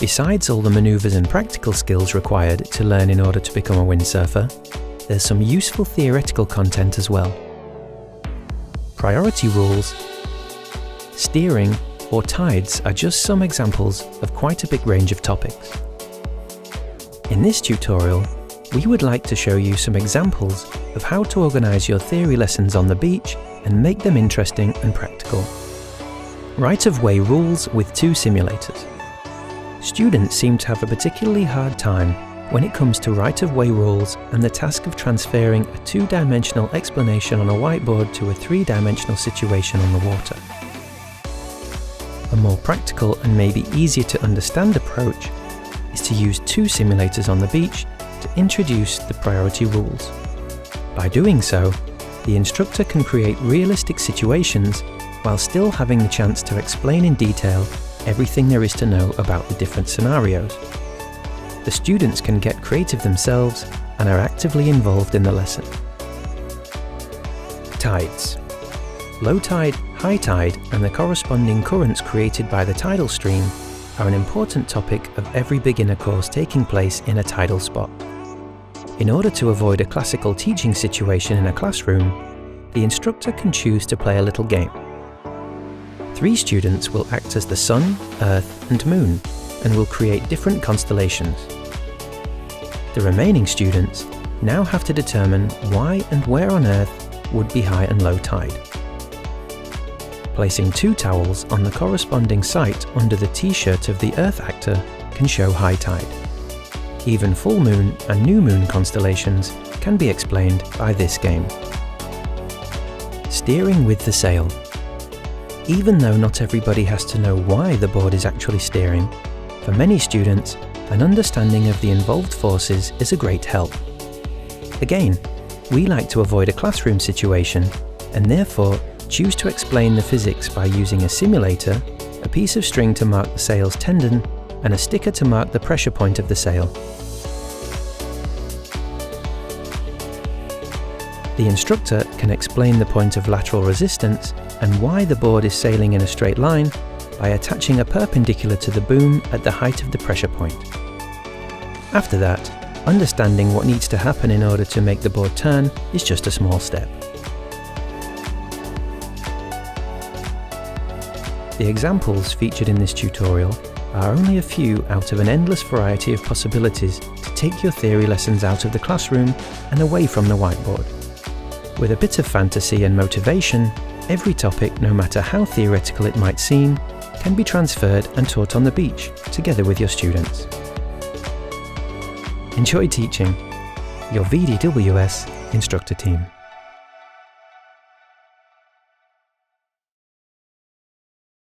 Besides all the maneuvers and practical skills required to learn in order to become a windsurfer, there's some useful theoretical content as well. Priority rules, steering, or tides are just some examples of quite a big range of topics. In this tutorial, we would like to show you some examples of how to organize your theory lessons on the beach and make them interesting and practical. Right-of-way rules with 2 simulators. Students seem to have a particularly hard time when it comes to right-of-way rules and the task of transferring a 2-dimensional explanation on a whiteboard to a 3-dimensional situation on the water. A more practical and maybe easier to understand approach is to use 2 simulators on the beach to introduce the priority rules. By doing so, the instructor can create realistic situations while still having the chance to explain in detail everything there is to know about the different scenarios. The students can get creative themselves and are actively involved in the lesson. Tides. Low tide, high tide, and the corresponding currents created by the tidal stream are an important topic of every beginner course taking place in a tidal spot. In order to avoid a classical teaching situation in a classroom, the instructor can choose to play a little game. 3 students will act as the Sun, Earth, and Moon, and will create different constellations. The remaining students now have to determine why and where on Earth would be high and low tide. Placing 2 towels on the corresponding site under the T-shirt of the Earth actor can show high tide. Even full moon and new moon constellations can be explained by this game. Steering with the sail. Even though not everybody has to know why the board is actually steering, for many students, an understanding of the involved forces is a great help. Again, we like to avoid a classroom situation and therefore choose to explain the physics by using a simulator, a piece of string to mark the sail's tendon, and a sticker to mark the pressure point of the sail. The instructor can explain the point of lateral resistance and why the board is sailing in a straight line by attaching a perpendicular to the boom at the height of the pressure point. After that, understanding what needs to happen in order to make the board turn is just a small step. The examples featured in this tutorial are only a few out of an endless variety of possibilities to take your theory lessons out of the classroom and away from the whiteboard. With a bit of fantasy and motivation, every topic, no matter how theoretical it might seem, can be transferred and taught on the beach, together with your students. Enjoy teaching. Your VDWS Instructor Team.